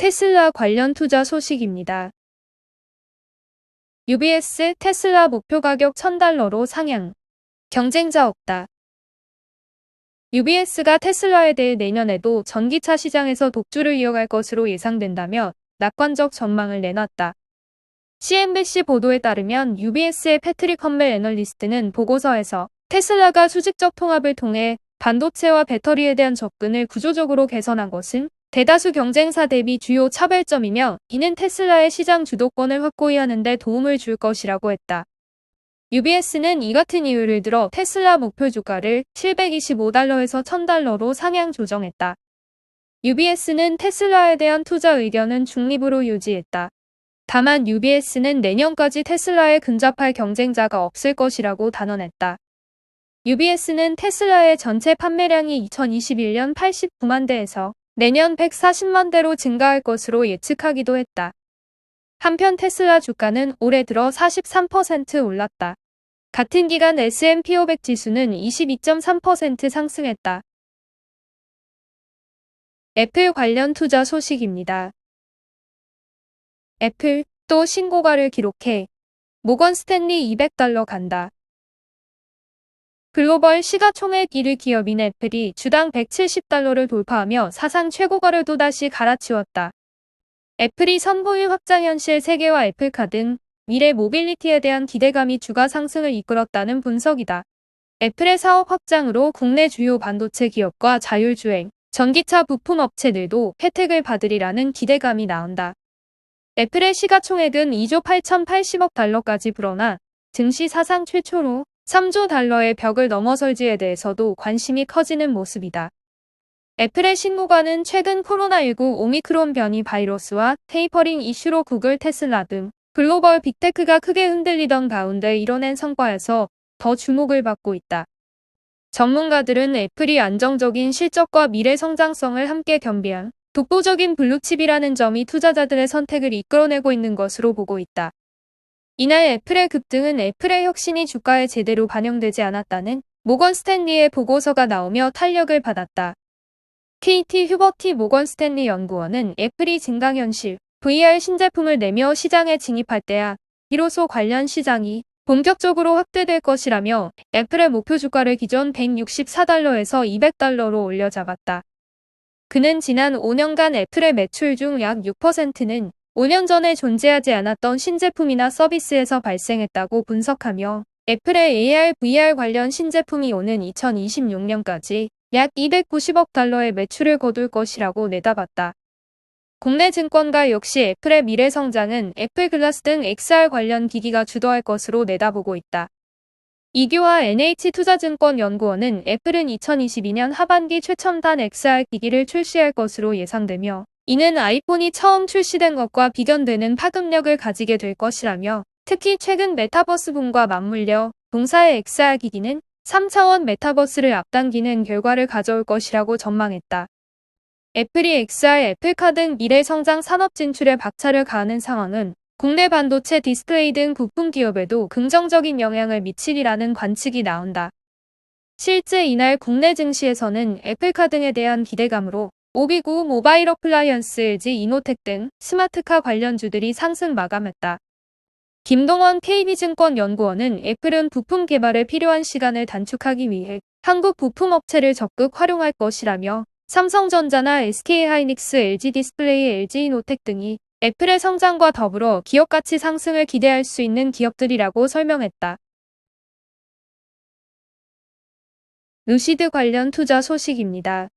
테슬라 관련 투자 소식입니다. UBS 테슬라 목표 가격 $1,000로 상향. 경쟁자 없다. UBS가 테슬라에 대해 내년에도 전기차 시장에서 독주를 이어갈 것으로 예상된다며 낙관적 전망을 내놨다. CNBC 보도에 따르면 UBS의 패트릭 험멜 애널리스트는 보고서에서 테슬라가 수직적 통합을 통해 반도체와 배터리에 대한 접근을 구조적으로 개선한 것은 대다수 경쟁사 대비 주요 차별점이며 이는 테슬라의 시장 주도권을 확고히 하는 데 도움을 줄 것이라고 했다. UBS는 이 같은 이유를 들어 테슬라 목표 주가를 $725에서 $1,000로 상향 조정했다. UBS는 테슬라에 대한 투자 의견은 중립으로 유지했다. 다만 UBS는 내년까지 테슬라에 근접할 경쟁자가 없을 것이라고 단언했다. UBS는 테슬라의 전체 판매량이 2021년 89만 대에서 내년 140만 대로 증가할 것으로 예측하기도 했다. 한편 테슬라 주가는 올해 들어 43% 올랐다. 같은 기간 S&P 500 지수는 22.3% 상승했다. 애플 관련 투자 소식입니다. 애플 또 신고가를 기록해. 모건 스탠리 $200 간다. 글로벌 시가총액 1위 기업인 애플이 주당 $170를 돌파하며 사상 최고가를 또다시 갈아치웠다. 애플이 선보인 확장 현실 세계와 애플카 등 미래 모빌리티에 대한 기대감이 주가 상승을 이끌었다는 분석이다. 애플의 사업 확장으로 국내 주요 반도체 기업과 자율주행, 전기차 부품 업체들도 혜택을 받으리라는 기대감이 나온다. 애플의 시가총액은 $2조 8,080억 달러까지 불어나 증시 사상 최초로 $3조 달러의 벽을 넘어설지에 대해서도 관심이 커지는 모습이다. 애플의 신고가는 최근 코로나19 오미크론 변이 바이러스와 테이퍼링 이슈로 구글, 테슬라 등 글로벌 빅테크가 크게 흔들리던 가운데 이뤄낸 성과여서 더 주목을 받고 있다. 전문가들은 애플이 안정적인 실적과 미래 성장성을 함께 겸비한 독보적인 블루칩이라는 점이 투자자들의 선택을 이끌어내고 있는 것으로 보고 있다. 이날 애플의 급등은 애플의 혁신이 주가에 제대로 반영되지 않았다는 모건 스탠리의 보고서가 나오며 탄력을 받았다. KT 휴버티 모건 스탠리 연구원은 애플이 증강현실, VR 신제품을 내며 시장에 진입할 때야 비로소 관련 시장이 본격적으로 확대될 것이라며 애플의 목표 주가를 기존 $164에서 $200로 올려잡았다. 그는 지난 5년간 애플의 매출 중 약 6%는 5년 전에 존재하지 않았던 신제품이나 서비스에서 발생했다고 분석하며 애플의 AR, VR 관련 신제품이 오는 2026년까지 약 $290억 달러의 매출을 거둘 것이라고 내다봤다. 국내 증권가 역시 애플의 미래 성장은 애플 글라스 등 XR 관련 기기가 주도할 것으로 내다보고 있다. 이교와 NH투자증권연구원은 애플은 2022년 하반기 최첨단 XR 기기를 출시할 것으로 예상되며 이는 아이폰이 처음 출시된 것과 비견되는 파급력을 가지게 될 것이라며 특히 최근 메타버스 붐과 맞물려 동사의 XR 기기는 3차원 메타버스를 앞당기는 결과를 가져올 것이라고 전망했다. 애플이 XR, 애플카 등 미래 성장 산업 진출에 박차를 가하는 상황은 국내 반도체 디스플레이 등 부품 기업에도 긍정적인 영향을 미치리라는 관측이 나온다. 실제 이날 국내 증시에서는 애플카 등에 대한 기대감으로 오비구, 모바일 어플라이언스, LG 이노텍 등 스마트카 관련주들이 상승 마감했다. 김동원 KB증권연구원은 애플은 부품 개발에 필요한 시간을 단축하기 위해 한국 부품 업체를 적극 활용할 것이라며 삼성전자나 SK하이닉스, LG디스플레이, LG이노텍 등이 애플의 성장과 더불어 기업 가치 상승을 기대할 수 있는 기업들이라고 설명했다. 루시드 관련 투자 소식입니다.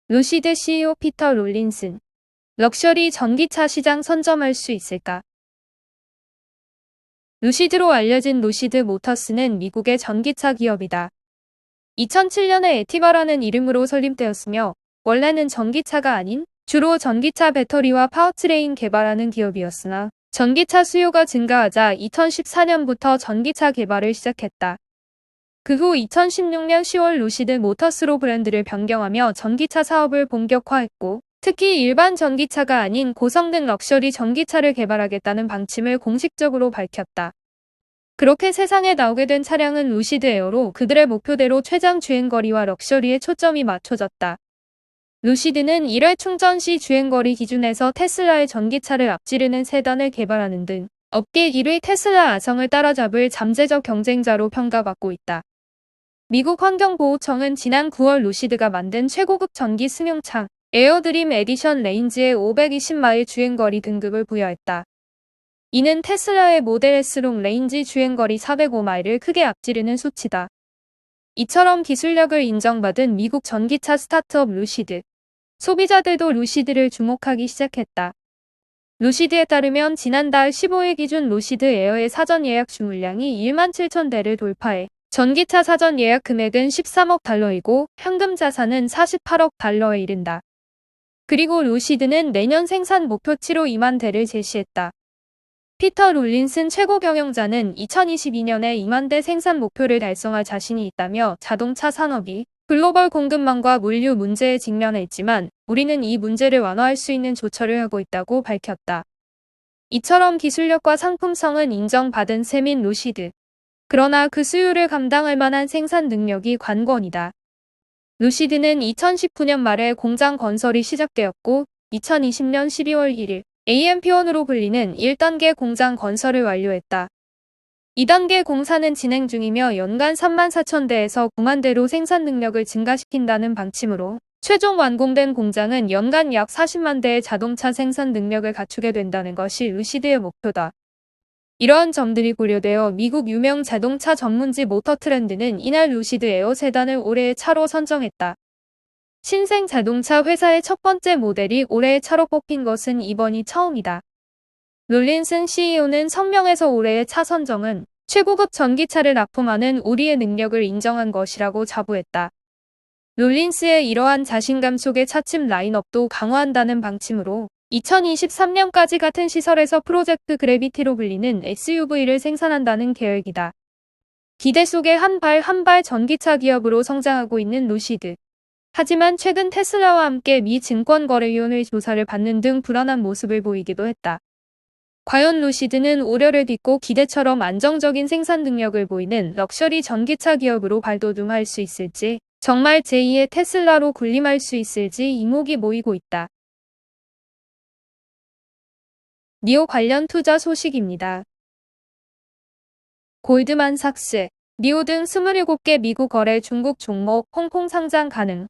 루시드 CEO 피터 롤린슨. 럭셔리 전기차 시장 선점할 수 있을까? 루시드로 알려진 루시드 모터스는 미국의 전기차 기업이다. 2007년에 에티바라는 이름으로 설립되었으며 원래는 전기차가 아닌 주로 전기차 배터리와 파워트레인 개발하는 기업이었으나 전기차 수요가 증가하자 2014년부터 전기차 개발을 시작했다. 그 후 2016년 10월 루시드 모터스로 브랜드를 변경하며 전기차 사업을 본격화했고 특히 일반 전기차가 아닌 고성능 럭셔리 전기차를 개발하겠다는 방침을 공식적으로 밝혔다. 그렇게 세상에 나오게 된 차량은 루시드 에어로 그들의 목표대로 최장 주행거리와 럭셔리에 초점이 맞춰졌다. 루시드는 1회 충전 시 주행거리 기준에서 테슬라의 전기차를 앞지르는 세단을 개발하는 등 업계 1위 테슬라 아성을 따라잡을 잠재적 경쟁자로 평가받고 있다. 미국 환경보호청은 지난 9월 루시드가 만든 최고급 전기 승용차 에어드림 에디션 레인지에 520마일 주행거리 등급을 부여했다. 이는 테슬라의 모델 S롱 레인지 주행거리 405마일을 크게 앞지르는 수치다. 이처럼 기술력을 인정받은 미국 전기차 스타트업 루시드. 소비자들도 루시드를 주목하기 시작했다. 루시드에 따르면 지난달 15일 기준 루시드 에어의 사전 예약 주문량이 1만 7천 대를 돌파해 전기차 사전 예약 금액은 13억 달러이고 현금 자산은 48억 달러에 이른다. 그리고 루시드는 내년 생산 목표치로 2만 대를 제시했다. 피터 롤린슨 최고 경영자는 2022년에 2만 대 생산 목표를 달성할 자신이 있다며 자동차 산업이 글로벌 공급망과 물류 문제에 직면해 있지만 우리는 이 문제를 완화할 수 있는 조처를 하고 있다고 밝혔다. 이처럼 기술력과 상품성은 인정받은 셈인 루시드. 그러나 그 수요를 감당할 만한 생산 능력이 관건이다. 루시드는 2019년 말에 공장 건설이 시작되었고 2020년 12월 1일 AMP1으로 불리는 1단계 공장 건설을 완료했다. 2단계 공사는 진행 중이며 연간 3만 4천 대에서 9만 대로 생산 능력을 증가시킨다는 방침으로 최종 완공된 공장은 연간 약 40만 대의 자동차 생산 능력을 갖추게 된다는 것이 루시드의 목표다. 이러한 점들이 고려되어 미국 유명 자동차 전문지 모터트렌드는 이날 루시드 에어 세단을 올해의 차로 선정했다. 신생 자동차 회사의 첫 번째 모델이 올해의 차로 뽑힌 것은 이번이 처음이다. 롤린슨 CEO는 성명에서 올해의 차 선정은 최고급 전기차를 납품하는 우리의 능력을 인정한 것이라고 자부했다. 롤린스의 이러한 자신감 속에 차츰 라인업도 강화한다는 방침으로 2023년까지 같은 시설에서 프로젝트 그래비티로 불리는 SUV를 생산한다는 계획이다. 기대 속에 한 발 한 발 전기차 기업으로 성장하고 있는 루시드. 하지만 최근 테슬라와 함께 미 증권거래위원회 조사를 받는 등 불안한 모습을 보이기도 했다. 과연 루시드는 우려를 딛고 기대처럼 안정적인 생산 능력을 보이는 럭셔리 전기차 기업으로 발돋움할 수 있을지, 정말 제2의 테슬라로 군림할 수 있을지 이목이 모이고 있다. 니오 관련 투자 소식입니다. 골드만삭스, 니오 등 27개 미국 거래 중국 종목 홍콩 상장 가능.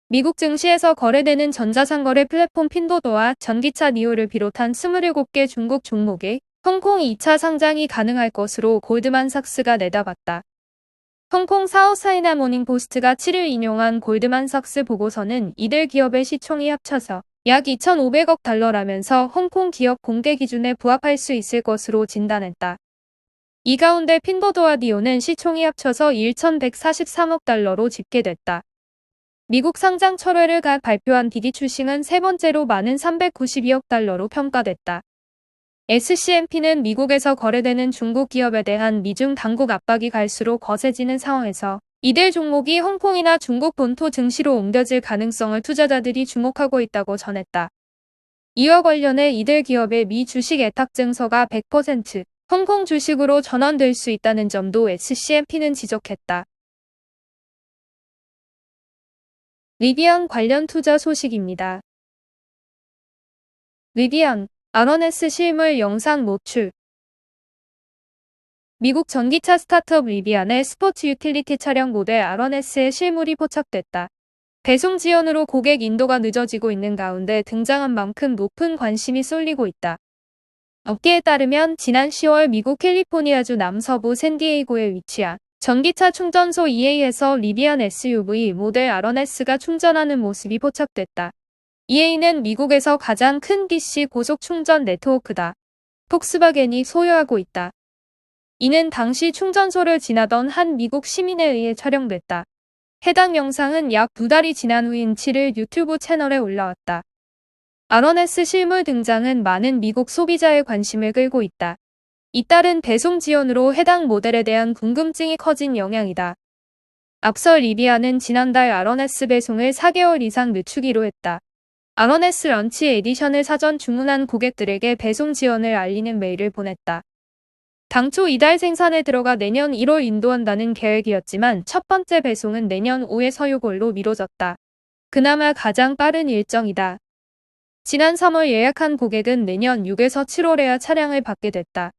미국 증시에서 거래되는 전자상거래 플랫폼 핀도도와 전기차 니오를 비롯한 27개 중국 종목에 홍콩 2차 상장이 가능할 것으로 골드만삭스가 내다봤다. 홍콩 사우스차이나 모닝포스트가 7일 인용한 골드만삭스 보고서는 이들 기업의 시총이 합쳐서 약 2,500억 달러라면서 홍콩 기업 공개 기준에 부합할 수 있을 것으로 진단했다. 이 가운데 핀도도와 니오는 시총이 합쳐서 1,143억 달러로 집계됐다. 미국 상장 철회를 각 발표한 디디 출싱은 세 번째로 많은 392억 달러로 평가됐다. SCMP는 미국에서 거래되는 중국 기업에 대한 미중 당국 압박이 갈수록 거세지는 상황에서 이들 종목이 홍콩이나 중국 본토 증시로 옮겨질 가능성을 투자자들이 주목하고 있다고 전했다. 이와 관련해 이들 기업의 미 주식 애탁 증서가 100% 홍콩 주식으로 전환될 수 있다는 점도 SCMP는 지적했다. 리비안 관련 투자 소식입니다. 리비안, 아러네스 실물 영상 노출. 미국 전기차 스타트업 리비안의 스포츠 유틸리티 차량 모델 아러네스의 실물이 포착됐다. 배송 지연으로 고객 인도가 늦어지고 있는 가운데 등장한 만큼 높은 관심이 쏠리고 있다. 업계에 따르면 지난 10월 미국 캘리포니아주 남서부 샌디에이고에 위치한 전기차 충전소 EA에서 리비안 SUV 모델 아러네스가 충전하는 모습이 포착됐다. EA는 미국에서 가장 큰 DC 고속 충전 네트워크다. 폭스바겐이 소유하고 있다. 이는 당시 충전소를 지나던 한 미국 시민에 의해 촬영됐다. 해당 영상은 약 2달이 지난 후인 7일 유튜브 채널에 올라왔다. 아러네스 실물 등장은 많은 미국 소비자의 관심을 끌고 있다. 잇따른 배송 지연으로 해당 모델에 대한 궁금증이 커진 영향이다. 앞서 리비안은 지난달 아러네스 배송을 4개월 이상 늦추기로 했다. 아러네스 런치 에디션을 사전 주문한 고객들에게 배송 지연을 알리는 메일을 보냈다. 당초 이달 생산에 들어가 내년 1월 인도한다는 계획이었지만 첫 번째 배송은 내년 5회 서유골로 미뤄졌다. 그나마 가장 빠른 일정이다. 지난 3월 예약한 고객은 내년 6에서 7월에야 차량을 받게 됐다.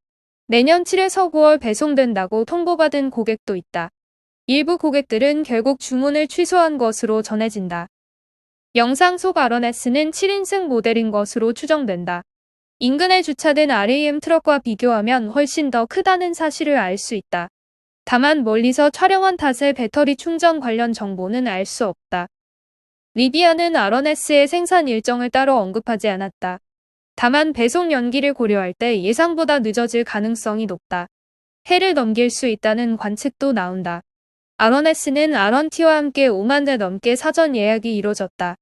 내년 7에서 9월 배송된다고 통보받은 고객도 있다. 일부 고객들은 결국 주문을 취소한 것으로 전해진다. 영상 속 아러네스는 7인승 모델인 것으로 추정된다. 인근에 주차된 RAM 트럭과 비교하면 훨씬 더 크다는 사실을 알 수 있다. 다만 멀리서 촬영한 탓에 배터리 충전 관련 정보는 알 수 없다. 리비아는 아러네스의 생산 일정을 따로 언급하지 않았다. 다만 배송 연기를 고려할 때 예상보다 늦어질 가능성이 높다. 해를 넘길 수 있다는 관측도 나온다. 아러네스는 아런티와 함께 5만 대 넘게 사전 예약이 이뤄졌다.